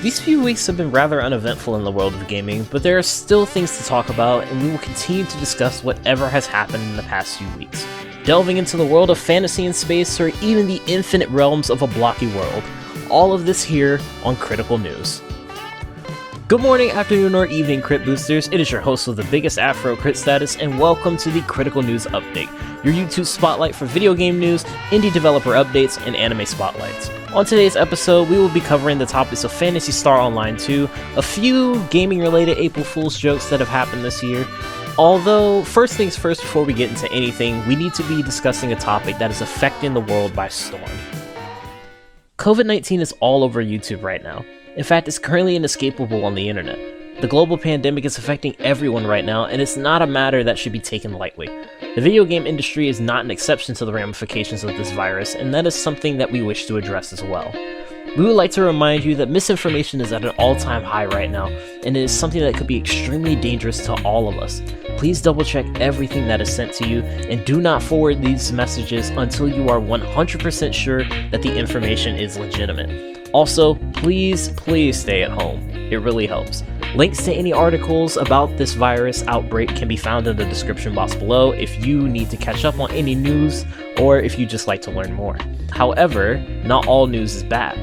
These few weeks have been rather uneventful in the world of gaming, but there are still things to talk about, and we will continue to discuss whatever has happened in the past few weeks, delving into the world of fantasy and space, or even the infinite realms of a blocky world. All of this here on Critical News. Good morning, afternoon, or evening, Crit Boosters. It is your host with the biggest Afro Crit status, and welcome to the Critical News Update, your YouTube spotlight for video game news, indie developer updates, and anime spotlights. On today's episode, we will be covering the topics of Phantasy Star Online 2, a few gaming-related April Fool's jokes that have happened this year. Although, first things first, before we get into anything, we need to be discussing a topic that is affecting the world by storm. COVID-19 is all over YouTube right now. In fact, it's currently inescapable on the internet. The global pandemic is affecting everyone right now, and it's not a matter that should be taken lightly. The video game industry is not an exception to the ramifications of this virus, and that is something that we wish to address as well. We would like to remind you that misinformation is at an all-time high right now, and it is something that could be extremely dangerous to all of us. Please double-check everything that is sent to you, and do not forward these messages until you are 100% sure that the information is legitimate. Also, please stay at home. It really helps. Links to any articles about this virus outbreak can be found in the description box below if you need to catch up on any news or if you just like to learn more. However, not all news is bad.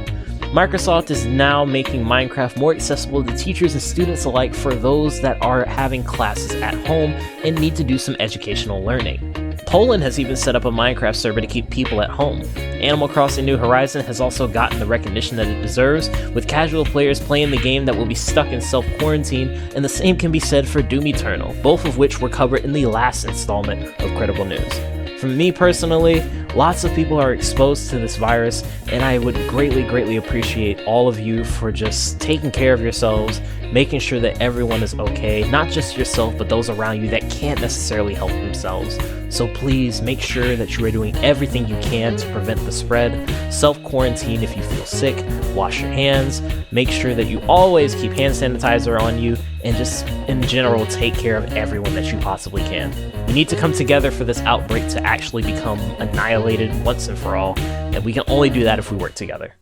Microsoft is now making Minecraft more accessible to teachers and students alike for those that are having classes at home and need to do some educational learning. Poland has even set up a Minecraft server to keep people at home. Animal Crossing New Horizons has also gotten the recognition that it deserves, with casual players playing the game that will be stuck in self-quarantine, and the same can be said for Doom Eternal, both of which were covered in the last installment of Critical News. For me personally, lots of people are exposed to this virus, and I would greatly appreciate all of you for just taking care of yourselves, making sure that everyone is okay, not just yourself, but those around you that can't necessarily help themselves. So please make sure that you are doing everything you can to prevent the spread. Self-quarantine if you feel sick, wash your hands, make sure that you always keep hand sanitizer on you, and just in general take care of everyone that you possibly can. We need to come together for this outbreak to actually become annihilated once and for all, and we can only do that if we work together.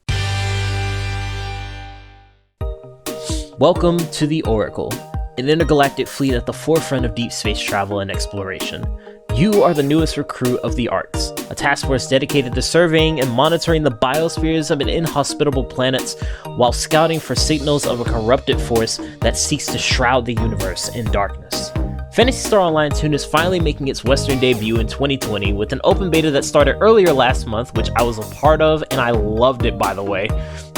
Welcome to the Oracle, an intergalactic fleet at the forefront of deep space travel and exploration. You are the newest recruit of the Arks, a task force dedicated to surveying and monitoring the biospheres of inhospitable planets while scouting for signals of a corrupted force that seeks to shroud the universe in darkness. Phantasy Star Online 2 is finally making its Western debut in 2020 with an open beta that started earlier last month, which I was a part of, and I loved it by the way,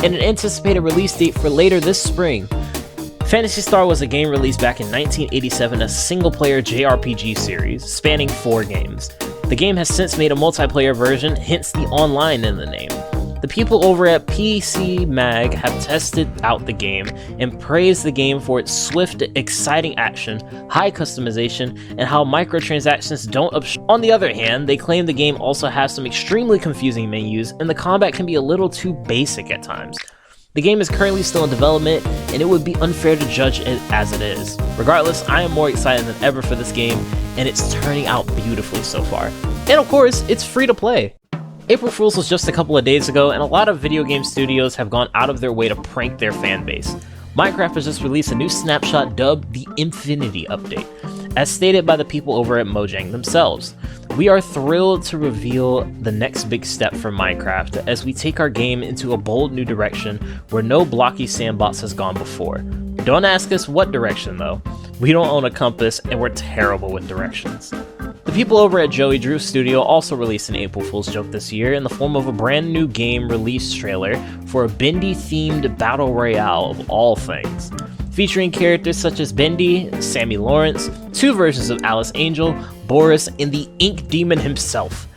and an anticipated release date for later this spring. Phantasy Star was a game released back in 1987 as a single-player JRPG series, spanning 4 games. The game has since made a multiplayer version, hence the online in the name. The people over at PC Mag have tested out the game and praised the game for its swift, exciting action, high customization, and how microtransactions don't On the other hand, they claim the game also has some extremely confusing menus, and the combat can be a little too basic at times. The game is currently still in development, and it would be unfair to judge it as it is. Regardless, I am more excited than ever for this game, and it's turning out beautifully so far. And of course, it's free to play! April Fool's was just a couple of days ago, and a lot of video game studios have gone out of their way to prank their fan base. Minecraft has just released a new snapshot dubbed the Infinity Update, as stated by the people over at Mojang themselves. We are thrilled to reveal the next big step for Minecraft as we take our game into a bold new direction where no blocky sandbox has gone before. Don't ask us what direction though. We don't own a compass and we're terrible with directions. The people over at Joey Drew Studio also released an April Fool's joke this year in the form of a brand new game release trailer for a Bendy themed battle royale of all things. Featuring characters such as Bendy, Sammy Lawrence, 2 versions of Alice Angel, Boris, and the Ink Demon himself.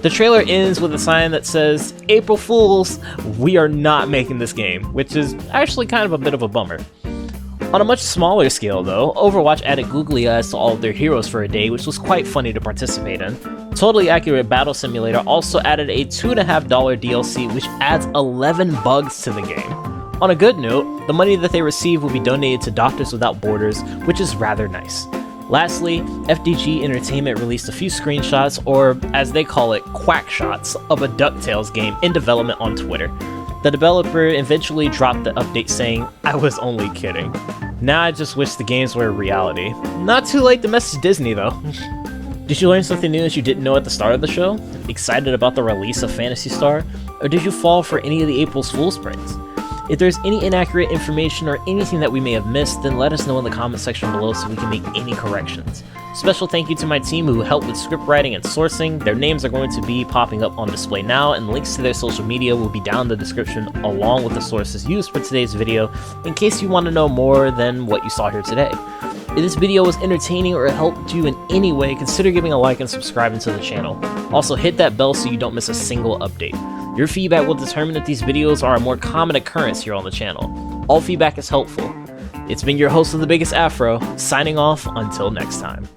The trailer ends with a sign that says, "April Fools, we are not making this game," which is actually kind of a bit of a bummer. On a much smaller scale though, Overwatch added googly eyes to all of their heroes for a day, which was quite funny to participate in. Totally Accurate Battle Simulator also added a $2.50 DLC which adds 11 bugs to the game. On a good note, the money that they receive will be donated to Doctors Without Borders, which is rather nice. Lastly, FDG Entertainment released a few screenshots, or as they call it, quack shots, of a DuckTales game in development on Twitter. The developer eventually dropped the update saying, "I was only kidding. Now I just wish the games were a reality." Not too late to message Disney though. Did you learn something new that you didn't know at the start of the show? Excited about the release of Phantasy Star? Or did you fall for any of the April's Fool's pranks? If there's any inaccurate information or anything that we may have missed, then let us know in the comment section below so we can make any corrections. Special thank you to my team who helped with script writing and sourcing. Their names are going to be popping up on display now, and links to their social media will be down in the description along with the sources used for today's video in case you want to know more than what you saw here today. If this video was entertaining or helped you in any way, consider giving a like and subscribing to the channel. Also hit that bell so you don't miss a single update. Your feedback will determine if these videos are a more common occurrence here on the channel. All feedback is helpful. It's been your host of The Biggest Afro, signing off until next time.